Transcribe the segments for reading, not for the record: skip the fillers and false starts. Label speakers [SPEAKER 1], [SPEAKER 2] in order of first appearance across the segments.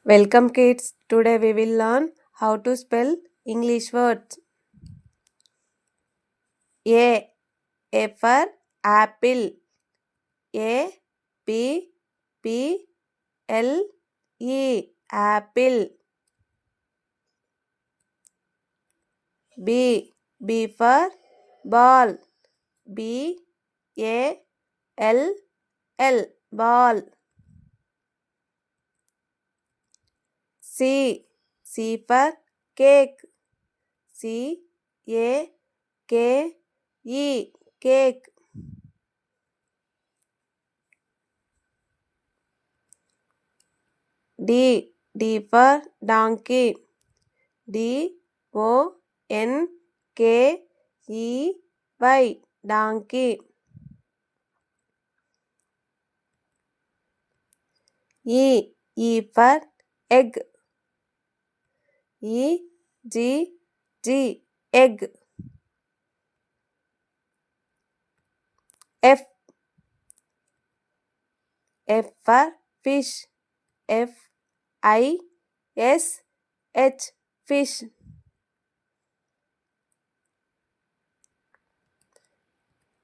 [SPEAKER 1] Welcome kids. Today we will learn how to spell English words. A for apple. A P P L E apple. B for ball. B A L L ball. C for cake. C A K E cake. D for donkey. D O N K E Y donkey. E for egg. E G G egg. F for fish. F I S H fish.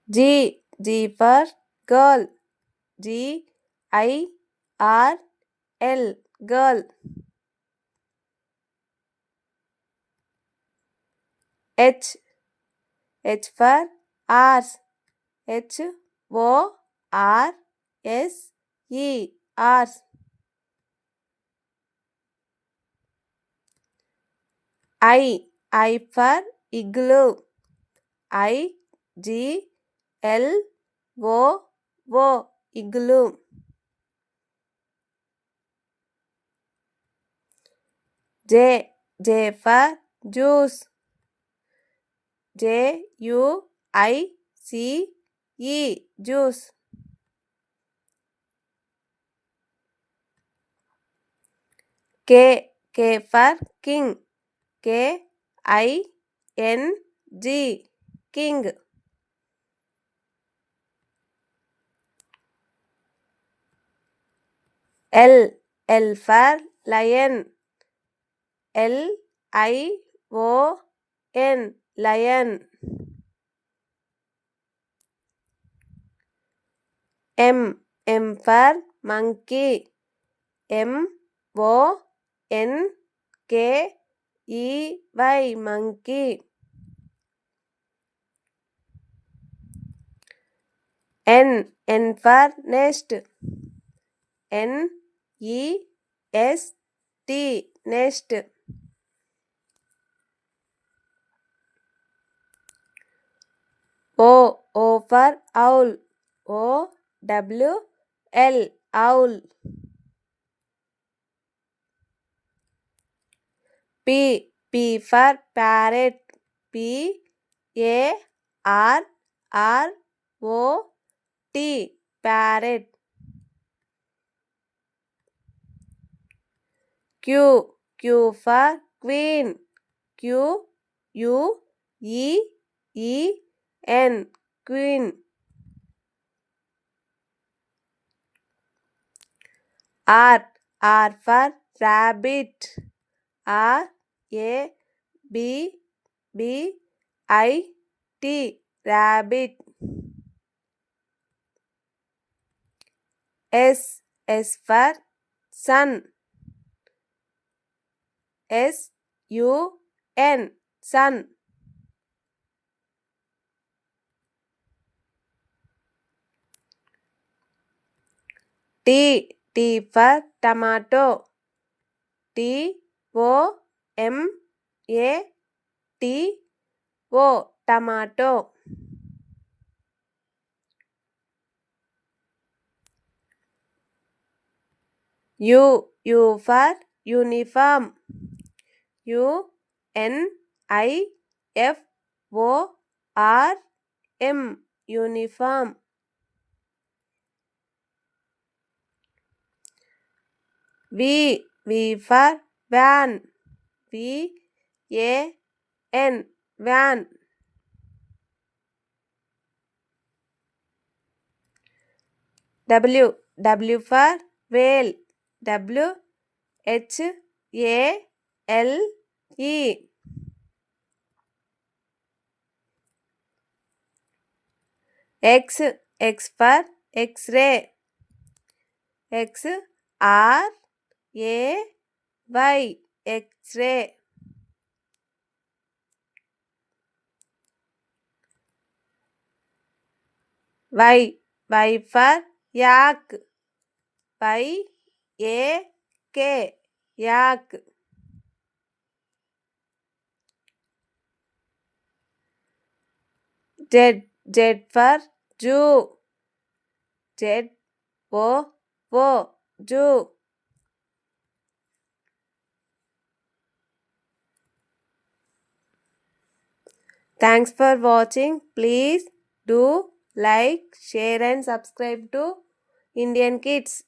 [SPEAKER 1] G for girl. G I R L girl. H for horse. H O R S E horse. I for igloo. I G L O igloo. J for juice. J U I C E juice. K for king. K I N G king. L for lion. L I O N lion. M for monkey. M O N K E Y monkey. N for nest. N E S T nest. O for owl. O W L owl. P for parrot. P A R R O T parrot. Q for queen. Q U E E N queen. R for rabbit. R A B B I T rabbit. S for sun. S U N sun. T for tomato. T O M A T O tomato. U for uniform. U N I F O R M uniform. V for van. V A N van. W for whale. W H-A-L-E. X for X-ray. X-R-A-Y, X-ray. Y for yak. Y-A-K, yak. Z for Jew. Z-O-O, Jew. Thanks for watching. Please do like, share and subscribe to Indian Kids.